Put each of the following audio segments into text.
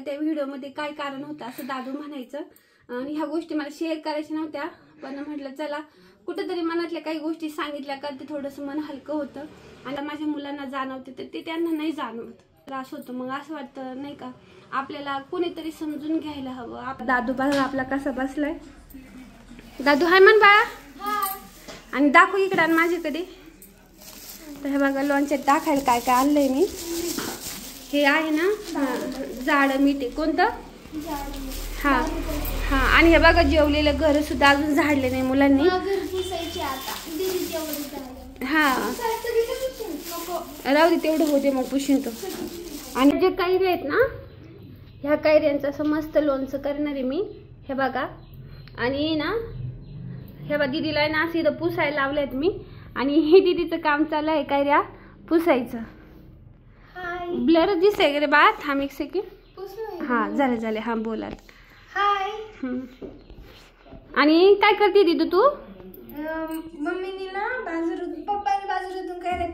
त्या व्हिडिओमध्ये काय कारण होतं असं दादू म्हणायचं आणि ह्या गोष्टी मला शेअर करायच्या नव्हत्या, पण म्हटलं चला कुठेतरी मनातल्या काही गोष्टी सांगितल्या का ते थोडंसं मन हलकं होतं आणि माझ्या मुलांना जाणवते तर ते त्यांना नाही जाणवत, त्रास होतो. मग असं वाटतं नाही का आपल्याला कोणीतरी समजून घ्यायला हवं. दादू बघा आपला कसा बसलाय. दादू हाय म्हण बाळा आणि दाखव इकडे आणि माझ्याकडे. तर हे बघा लोणच्यात टाकायला काय काय आणलंय मी. हे आहे ना जाड मीठ. कोणतं? हा हा. आणि हे बघा जेवलेलं घर सुद्धा अजून झाडले नाही मुलांनी. हा राहू दे तेवढं होते मग पुशीन तो. आणि जे कैरी आहेत ना ह्या कैऱ्यांचं असं मस्त लोणचं करणार आहे मी. हे बघा आणि ना हे बघा दीदीला आहे ना असं इथं पुसायला लावलेत मी आणि हे दीदीचं काम चालू आहे कैऱ्या पुसायचं. ब्लर दिसतंय रे बा. थांब एक सेकंड. हा झाले झाले. हा बोला. हाय. आणि काय करते दीदू तू? मम्मीने ना पप्पाने बाजारातून काय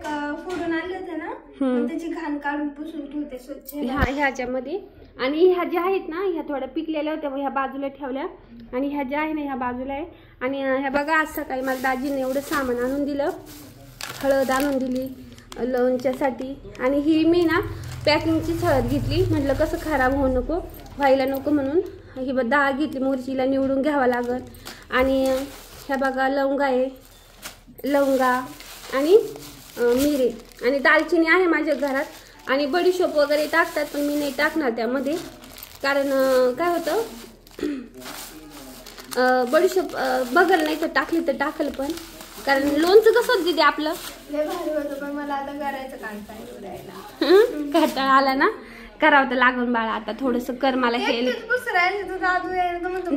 फोडून आणले होते ना त्याची घाण काढून पुसून ठेवते स्वच्छ ह्याच्यामध्ये. आणि ह्या ज्या आहेत ना ह्या थोड्या पिकलेल्या होत्या ह्या बाजूला ठेवल्या आणि ह्या ज्या आहे ना ह्या बाजूला आहे. आणि ह्या बघा आज सकाळी मला दाजीने एवढं सामान आणून दिलं. हळद आणून दिली लोणच्यासाठी आणि ही मी ना पॅकिंगचीच हळद घेतली. म्हटलं कसं खराब होऊ नको व्हायला नको म्हणून ही डाळ घेतली. मिरचीला निवडून घ्यावा लागत. आणि ह्या बघा लवंगा आहे, लवंगा आणि मिरे आणि दालचिनी आहे माझ्या घरात. आणि बडीशोप वगैरे टाकतात पण मी नाही टाकणार त्यामध्ये कारण काय होतं बडीशोप बघल नाही तर टाकली तर टाकल पण कारण लोणचं कसं होतं दीदी आपलं लय भारी होतं पण मला आता करायचं कंटाळा कंटाळा आला ना. करावं तर लागून बाळा आता थोडंसं कर मला हेल्प.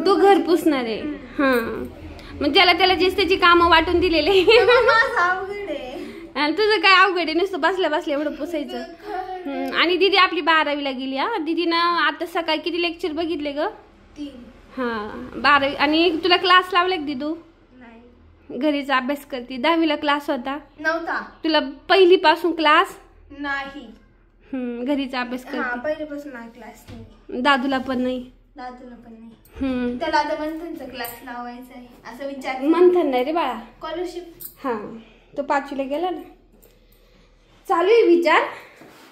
तू घर पुसणार आहे. हा मग त्याला जेच त्याची कामं वाटून दिलेले. आणि तुझं काय अवघड आहे नुसतं बसल्या बसल्या एवढं पुसायचं. आणि दीदी आपली 12वीला गेली. हा दीदीनं आता सकाळी किती लेक्चर बघितले ग? 3. हा 12वी. आणि तुला क्लास लावला का दीदू? घरीचा अभ्यास करते. 10वीला क्लास होता? नव्हता. तुला पहिली पासून क्लास नाही? घरीचा अभ्यास करते. पहिल्यापासून क्लास नाही. दादूला पण नाही? दादूला पण नाही. त्याला आता मंथनचा क्लास लावायचा आहे असं विचार. मंथन नाही रे बाळा, स्कॉलरशिप. हा तो 5वीला गेला ना. चालू आहे विचार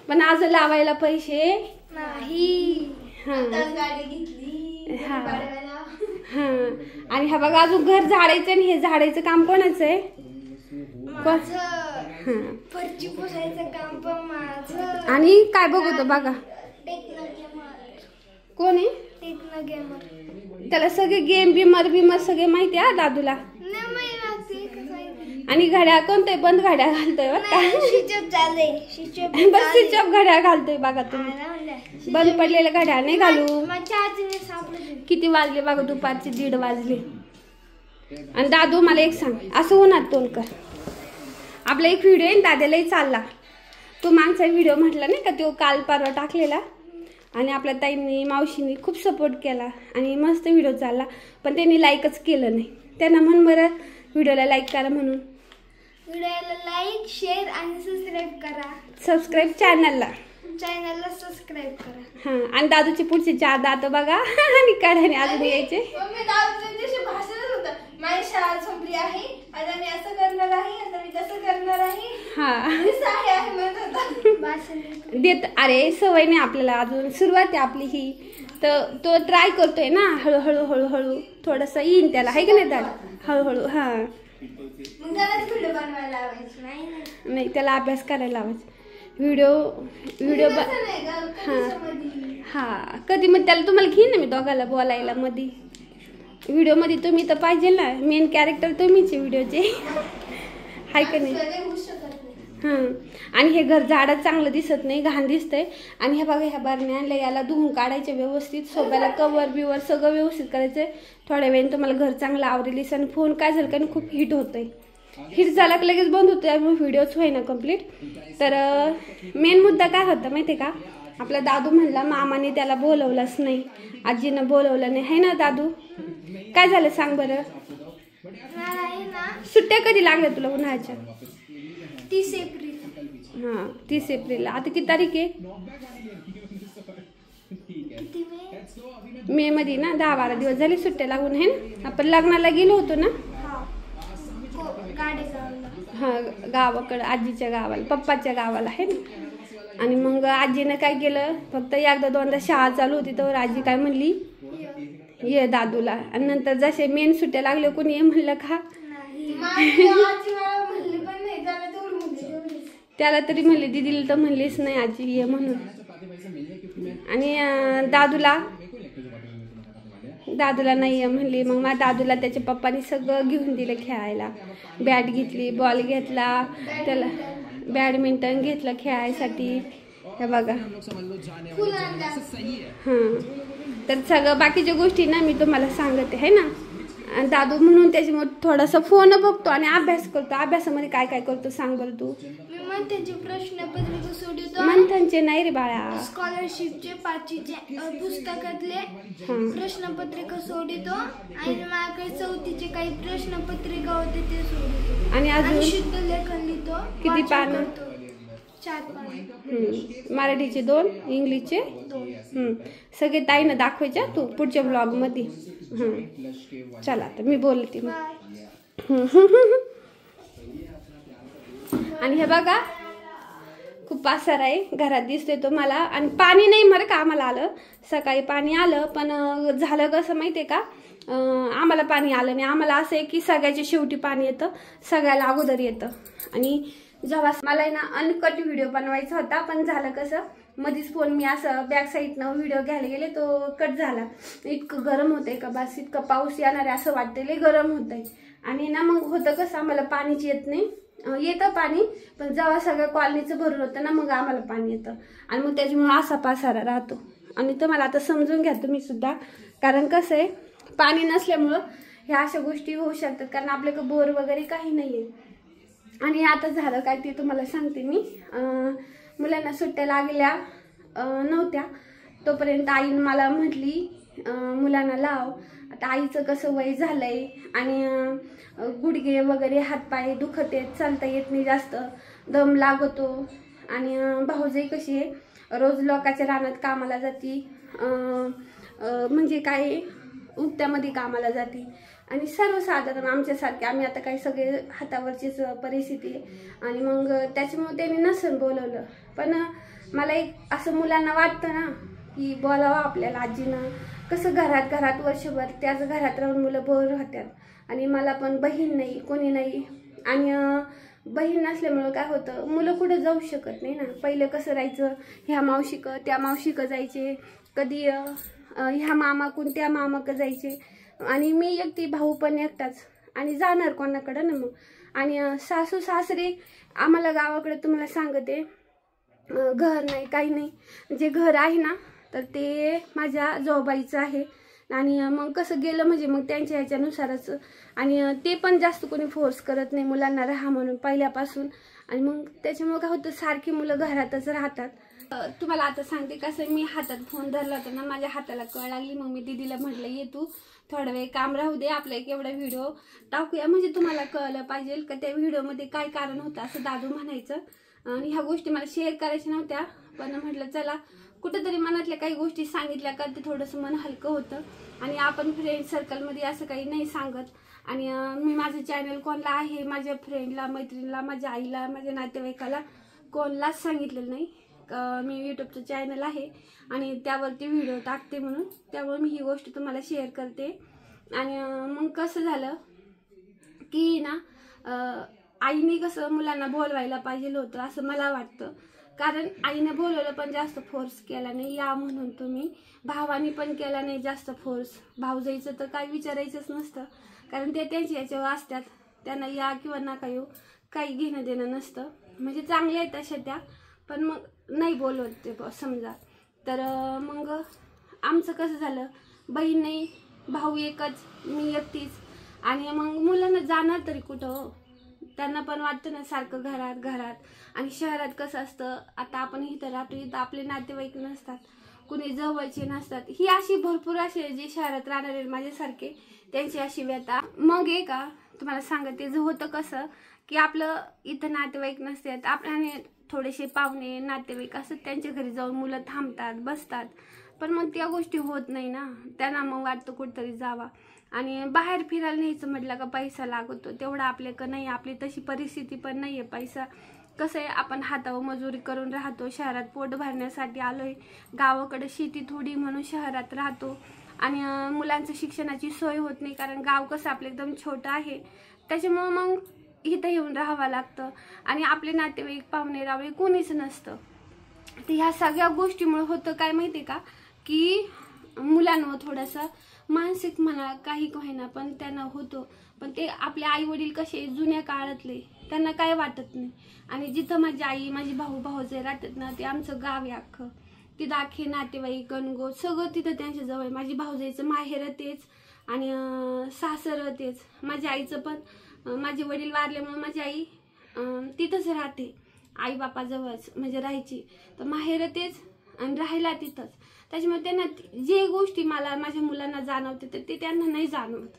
पण आज लावायला पैसे नाही. गाडी घेतली. हा. आणि हा बघा अजून घर झाडायचं आणि हे झाडायचं काम कोणाचं आहे? फरची पुसायचं काम पण माझं. आणि काय बघतो बघा कोण आहे? Techno Gamer. त्याला सगळे गेम बिमर सगळे माहिती आहे दादूला. आणि घड्याळ कोणतंय बंद घड्याळ घालतोय बस स्विच ऑफ घड्याळ घालतोय बघा तुम्ही. बंद पडलेलं घड्याळ नाही घालू. किती वाजले बघा दुपारचे 1:30 वाजले. आणि दादू मला एक सांग असं होणार तोंड कर. आपला एक व्हिडिओ आहे दादालाही चालला तो मागचा व्हिडिओ म्हटला नाही का तो काल परवा टाकलेला आणि आपल्या ताईंनी मावशींनी खूप सपोर्ट केला आणि मस्त व्हिडिओ चालला पण त्यांनी लाईकच केलं नाही. त्यांना म्हण बरं व्हिडिओला लाईक करा म्हणून. व्हिडिओला लाईक शेअर आणि सबस्क्राईब करा. सबस्क्राईब चॅनलला सबस्क्राईब करा. हा. आणि दादूचे पुढचे 4 दात बघा आणि कडाने अजून यायचे. माझी शाळा संपली आहे आता मी असं करणार आहे आता मी तसं करणार आहे. हा देत. अरे सवय नाही आपल्याला अजून सुरुवात आहे आपली ही तर तो ट्राय करतोय ना हळूहळू हळूहळू थोडंसं येईन त्याला आहे की नाही दादा हळूहळू. हा मग त्यालाच व्हिडिओ बनवायला लावायचं नाही त्याला अभ्यास करायला लावायचं. व्हिडिओ हा कधी मग त्याला तुम्हाला घेईन ना मी दोघाला बोलायला मध्ये व्हिडिओ मध्ये. तुम्ही तर पाहिजे ना मेन कॅरेक्टर तुम्हीच व्हिडिओचे हाय का नाही. आणि हे घर झाडात चांगलं दिसत नाही घाण दिसतंय. आणि हे बघा ह्या बारण्या आणल्या याला धुवून काढायचे व्यवस्थित सोप्याला कवर बिवर सगळं व्यवस्थित करायचंय. थोड्या वेळाने तुम्हाला घर चांगलं आवरेल. आणि फोन काय झालं कारण खूप हिट होतंय. हिट झाला की लगेच बंद होतोय मग व्हिडिओच होईना कम्प्लीट. तर मेन मुद्दा काय होता माहितीये का आपला दादू म्हणला मामाने त्याला बोलवलंच नाही आजीनं बोलवलं नाही है ना दादू. काय झालं सांग बरं. सुट्ट्या कधी लागल्या तुला उन्हाळ्याच्या? 30 एप्रिल. हा 30 एप्रिलला. आता किती तारीख आहे? किती मे मध्ये ना 10-12 दिवस झाले सुट्ट्या लागून आहे ना. आपण लग्नाला गेलो होतो ना. हा, गावाकडं आजीच्या गावाला, पप्पाच्या गावाला आहे ना. आणि मग आजीनं काय केलं, फक्त एकदा दोनदा शाळा चालू होती तर आजी काय म्हणली, ये दादूला. आणि नंतर जसे मेन सुट्ट्या लागले कोणी ये म्हणलं का, त्याला तरी म्हणली, दीदीला तर म्हणलीच नाही आजी ये म्हणून. आणि दादूला नाही आहे म्हणली. मग माझ्या दादूला त्याच्या पप्पानी सगळं घेऊन दिलं खेळायला. बॅट घेतली, बॉल घेतला, त्याला बॅडमिंटन घेतलं खेळायसाठी. हे बघा. हां, तर सगळं बाकीच्या गोष्टी ना मी तुम्हाला सांगते आहे ना. दादू म्हणून त्याच्यामुळे थोडासा फोन बघतो आणि अभ्यास करतो. अभ्यासामध्ये काय काय करतो सांग बरं तू. मंथनचे प्रश्नपत्रिका सोडवतो. मंथनचे नाही रे बाळा, स्कॉलरशिपचे 5चे पुस्तकातले प्रश्नपत्रिका सोडवतो. आणि माझ्याकडे 4थीचे काही प्रश्नपत्रिका होते ते सोडवतो. आणि अजून शुद्ध लेखन लिहितो. किती पानं? 4 पानं. मराठीचे 2, इंग्लिशचे 2. सगळे ताईनं दाखवायच्या तू पुढच्या ब्लॉग मध्ये. चला आता मी बोलते मग. आणि हे बघा खूप पासर आहे घरात दिसतोय तो मला. आणि पाणी नाही मर का आम्हाला आलं, सकाळी पाणी आलं पण झालं कसं माहितीये का, आम्हाला पाणी आलं नाही. आम्हाला असं आहे की सगळ्याच्या शेवटी पाणी येतं, सगळ्याला अगोदर येतं. आणि जेव्हा मला ना अनकट व्हिडिओ बनवायचा होता, पण झालं कसं मध्येच फोन मी असं बॅक साईडनं व्हिडिओ घ्यायला गेले तो कट झाला. इतकं गरम होतंय का बस, इतकं पाऊस येणार आहे असं वाटतंय, लय गरम होतंय. आणि ना मग होतं कसं आम्हाला पाणीच येत नाही. येतं पाणी पण जेव्हा सगळं कॉलनीचं भरून होतं ना मग आम्हाला पाणी येतं. आणि मग त्याच्यामुळे असा पासारा राहतो. आणि तुम्हाला आता समजून घ्या तुम्ही सुद्धा, कारण कसं आहे पाणी नसल्यामुळं ह्या अशा गोष्टी होऊ शकतात. कारण आपल्याकडे बोर वगैरे काही नाही आहे. आणि आता झालं काय ते तुम्हाला सांगते मी. मुलांना सुट्ट्या लागल्या नव्हत्या तोपर्यंत आईने मला म्हटली मुलांना लाव. आता आईचं कसं वय झालंय आणि गुडघे वगैरे हातपाय दुखत आहेत, चालता येत नाही जास्त, दम लागतो. आणि भाऊजाई कशी आहे रोज लोकांच्या रानात कामाला जाती, म्हणजे काय उक्त्यामध्ये कामाला जाते. आणि सर्वसाधारण आमच्यासारखे आम्ही आता काही सगळे हातावरचीच परिस्थिती आहे. आणि मग त्याच्यामुळे त्यांनी नसन बोलवलं. पण मला एक असं मुलांना वाटतं ना की बोलावं आपल्याला आजीनं. कसं घरात वर्षभर त्याच घरात राहून मुलं बोर राहतात. आणि मला पण बहीण नाही, कोणी नाही. आणि बहीण नसल्यामुळं काय होतं मुलं कुठं जाऊ शकत नाही ना. पहिलं कसं राहायचं, ह्या मावशीकं त्या मावशीकं जायचे, कधी ह्या मामाकून त्या मामाकं जायचे. आणि मी एकटी, भाऊ पण एकटाच. आणि जाणार कोणाकडं ना मग. आणि सासू सासरे आम्हाला गावाकडे तुम्हाला सांगते घर नाही काही नाही. जे घर आहे ना तर ते माझ्या जाऊबाईचं आहे. आणि मग कसं गेलं म्हणजे मग त्यांच्या ह्याच्यानुसारच. आणि ते पण जास्त कोणी फोर्स करत नाही मुलांना राहा म्हणून पहिल्यापासून. आणि मग त्याच्यामुळे काय होतं सारखी मुलं घरातच राहतात. तुम्हाला आता सांगते कसं, मी हातात फोन धरला होता ना, माझ्या हाताला कळ लागली. मग मी दीदीला म्हटलं ये तू थोडा वेळ काम राहू दे, आपला एक एवढा व्हिडिओ टाकूया म्हणजे तुम्हाला कळलं पाहिजे का त्या व्हिडिओमध्ये काय कारण होतं असं दादू म्हणायचं. आणि ह्या गोष्टी मला शेअर करायच्या नव्हत्या, पण म्हटलं चला कुठेतरी मनातल्या काही गोष्टी सांगितल्या का ते थोडंसं मन हलकं होतं. आणि आपण फ्रेंड सर्कलमध्ये असं काही नाही सांगत. आणि मी माझं चॅनल कोणला आहे, माझ्या फ्रेंडला, मैत्रिणीला, माझ्या आईला, माझ्या नातेवाईकाला कोणलाच सांगितलेलं नाही. मी यूट्यूबचं चॅनल आहे आणि त्यावरती व्हिडिओ टाकते म्हणून, त्यामुळे मी ही गोष्ट तुम्हाला शेअर करते. आणि मग कसं झालं की ना आईने कसं मुलांना बोलवायला पाहिजे होतं असं मला वाटतं. कारण आईने बोलवलं पण जास्त फोर्स केला नाही या म्हणून तुम्ही. भावानी पण केला नाही जास्त फोर्स. भाऊजाईचं तर काय विचारायचंच नसतं, कारण ते त्यांच्या याच्यावर असतात. त्यांना या किंवा नका येऊ काही घेणं देणं नसतं. म्हणजे चांगल्या आहेत तशा त्या, पण मग नाही बोलवत ते समजा. तर मग आमचं कसं झालं, बहीण नाही, भाऊ एकच, मी एकटीच. आणि मग मुलांना जाणार तरी कुठं, त्यांना पण वाटतं ना सारखं घरात. आणि शहरात कसं असतं, आता आपण इथं राहतो, इथं आपले नातेवाईक नसतात, कुणी जवळचे नसतात. ही अशी भरपूर असे जे शहरात राहणारे माझ्यासारखे त्यांची अशी व्यथा. मग आहे का तुम्हाला सांगते, जे होतं कसं की आपलं इथं नातेवाईक नसतात, आपल्याने थोडेसे पाहुणे नातेवाईक असतात त्यांच्या घरी जाऊन मुलं थांबतात, बसतात. पण मग त्या गोष्टी होत नाही ना. त्यांना मग वाटतं कुठंतरी जावा. आणि बाहेर फिरायला न्यायचं म्हटलं का पैसा लागतो, तेवढा आपल्याकडं नाही, आपली तशी परिस्थिती पण नाही आहे. पैसा कसं आहे, आपण हातावर मजुरी करून राहतो, शहरात पोट भरण्यासाठी आलोय, गावाकडे शेती थोडी म्हणून शहरात राहतो. आणि मुलांचं शिक्षणाची सोय होत नाही, कारण गाव कसं आपलं एकदम छोटं आहे, त्याच्यामुळं मग इथं येऊन राहावं लागतं. आणि आपले नातेवाईक पाहुणे रावळे कोणीच नसतं. तर ह्या सगळ्या गोष्टीमुळे होतं काय माहिती आहे का, की मुलांवर थोडंसं मानसिक म्हणा काही होईना पण त्यांना होतो. पण ते आपले आई वडील कसे जुन्या काळातले, त्यांना काय वाटत नाही. आणि जिथं माझी आई माझी भाऊ-भाऊजे राहतात ना, ते आमचं गाव आहे अख्खं. तिथं अख्खे नातेवाईक गणगोत सगळं तिथं त्यांच्या जवळ. माझी भाऊजाईचं माहेर तेच आणि सासर तेच. माझ्या आईचं पण माझे वडील वारल्यामुळे माझी आई तिथंच राहते, आई बापाजवळच म्हणजे राहायची. तर माहेर तेच आणि राहायला तिथंच. त्याच्यामुळे त्यांना जे गोष्टी मला माझ्या मुलांना जाणवते तर ते त्यांना नाही जाणवत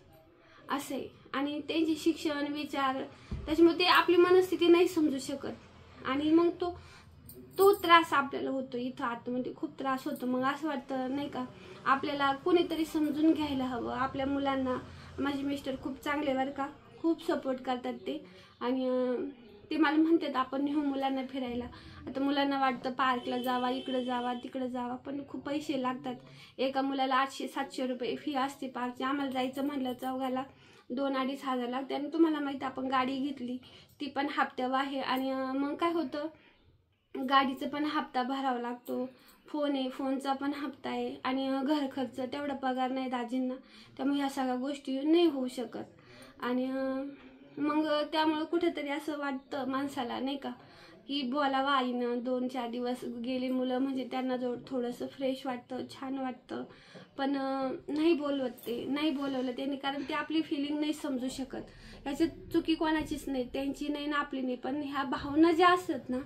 असं आहे. आणि त्यांचे शिक्षण विचार, त्याच्यामुळे ते आपली मनस्थिती नाही समजू शकत. आणि मग तो त्रास आपल्याला होतो इथं आतमध्ये, खूप त्रास होतो. मग असं वाटतं नाही का, आपल्याला कोणीतरी समजून घ्यायला हवं आपल्या मुलांना. माझे मिस्टर खूप चांगले बरं का, खूप सपोर्ट करतात ते. आणि ते मला म्हणतात आपण नेहू मुलांना फिरायला. आता मुलांना वाटतं पार्कला जावा, इकडं जावा तिकडं जावा, पण खूप पैसे लागतात. एका मुलाला 800-700 रुपये फी असते पार्कची. आम्हाला जायचं म्हणलं चौघाला 2-2.5 हजार लागते. आणि तुम्हाला माहिती आपण गाडी घेतली ती पण हप्त्यावर आहे. आणि मग काय होतं, गाडीचं पण हप्ता भरावा लागतो, फोन आहे फोनचा पण हप्ता आहे, आणि घर खर्च तेवढा पगार नाही दाजींना. त्यामुळे ह्या सगळ्या गोष्टी नाही होऊ शकत. आणि मग त्यामुळे कुठेतरी असं वाटतं माणसाला नाही का, की बोलावं आईनं. 2-4 दिवस गेली मुलं म्हणजे त्यांना थोडंसं फ्रेश वाटतं, छान वाटतं. पण नाही बोलवत ते, नाही बोलवलं त्यांनी, कारण ते आपली फिलिंग नाही समजू शकत. याच्यात चुकी कोणाचीच नाही, त्यांची नाही ना आपली नाही. पण ह्या भावना ज्या असतात ना,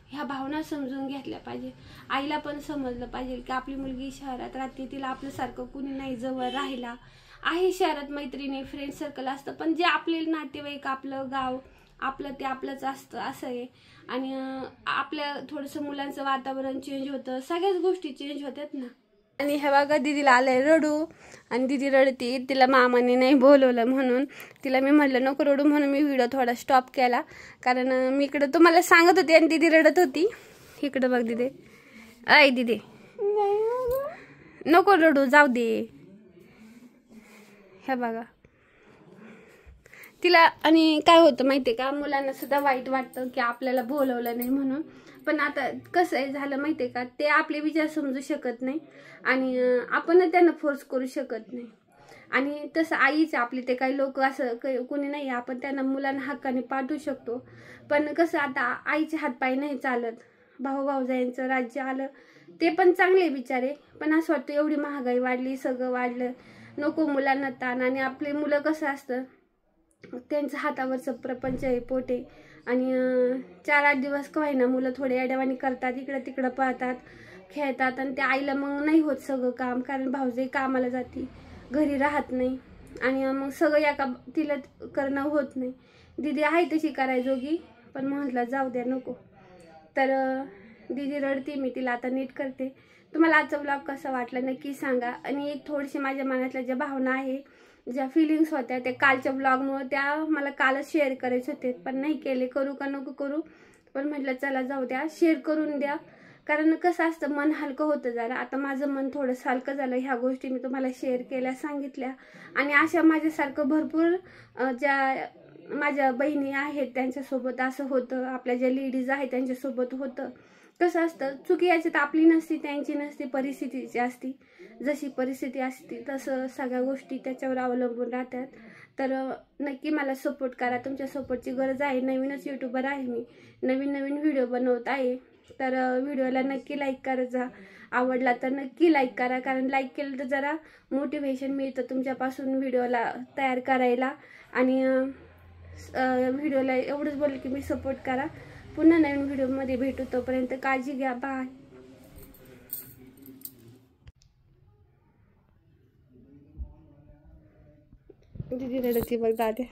ह्या भावना समजून घेतल्या पाहिजे. आईला पण समजलं पाहिजे की आपली मुलगी शहरात राहते, तिला आपल्यासारखं कुणी नाही जवळ राहिला आहे. शहरात मैत्रिणी फ्रेंड सर्कल असतं, पण जे आपले नातेवाईक, आपलं गाव आपलं ते आपलंच असतं असं आहे. आणि आपल्या थोडंसं मुलांचं वातावरण चेंज होतं, सगळ्याच गोष्टी चेंज होतात ना. आणि हे बघा दीदीला आलंय रडू, आणि दीदी रडती, तिला मामाने नाही बोलवलं म्हणून. तिला मी म्हटलं नको रडू म्हणून मी व्हिडिओ थोडा स्टॉप केला, कारण मी इकडं तुम्हाला सांगत होती आणि दीदी रडत होती. इकडं बघ दीदी, ऐ दीदी नको रडू, जाऊ दे. हे बघा तिला. आणि काय होतं माहितीये का, मुलांना सुद्धा वाईट वाटतं की आपल्याला बोलवलं नाही म्हणून. पण आता कसं आहे झालं माहितीये का, ते आपले विचार समजू शकत नाही आणि आपण त्यांना फोर्स करू शकत नाही. आणि तसं आईच आपली, ते काही लोक असं कोणी नाही, आपण त्यांना मुलांना हक्काने पाठवू शकतो. पण कसं आता आईचे हातपाय नाही चालत. भाऊ-भाऊजाईंचं राज्य आलं ते पण चांगले बिचारे, पण असं वाटतं एवढी महागाई वाढली, सगळं वाढलं, नको मुलांना ताण. आणि आपले मुलं कसं असतं, त्यांचं हातावरचं प्रपंच आहे, पोटे. आणि 4-8 दिवस का होईना मुलं थोडे अडवाणी करतात, इकडं तिकडं पळतात, खेळतात. आणि त्या आईला मग नाही होत सगळं काम, कारण भाऊजाई कामाला जाती, घरी राहत नाही. आणि मग सगळं तिला करणं होत नाही. दीदी आहे तशी करायजोगी, पण म्हटलं जाऊ द्या नको. तर दीदी रडते, मी तिला आता नीट करते. तुम्हाला आजचा ब्लॉग कसा वाटला नक्की सांगा. आणि एक थोडीशी माझ्या मनातल्या ज्या भावना आहे, ज्या फिलिंग्स होत्या, त्या कालच्या ब्लॉगमुळे त्या मला कालच शेअर करायचे होते, पण नाही केले. करू का नको करू, पण म्हटलं चला जाऊ द्या, शेअर करून द्या. कारण कसं असतं, मन हलकं होतं जरा. आता माझं मन थोडंसं हलकं झालं, ह्या गोष्टी मी तुम्हाला शेअर केल्या, सांगितल्या. आणि अशा माझ्यासारखं भरपूर ज्या माझ्या बहिणी आहेत त्यांच्यासोबत असं होतं, आपल्या ज्या लेडीज आहेत त्यांच्यासोबत होतं. कसं असतं, चुकी याच्यात आपली नसती, त्यांची नसती, परिस्थितीची असती. जशी परिस्थिती असती तसं सगळ्या गोष्टी त्याच्यावर अवलंबून राहतात. तर नक्की मला सपोर्ट करा, तुमच्या सपोर्टची गरज आहे. नवीनच यूट्यूबर आहे मी, नवीन व्हिडिओ बनवत आहे. तर व्हिडिओला नक्की लाईक करत जा. आवडला तर नक्की लाईक करा, कारण लाईक केलं तर जरा मोटिवेशन मिळतं तुमच्यापासून व्हिडिओला तयार करायला. आणि व्हिडिओला एवढंच बोलले की मी सपोर्ट करा. पुन्हा नवीन व्हिडिओमध्ये भेटू, तोपर्यंत काळजी घ्या, बाय. दीदी रडती बघ दाद्या.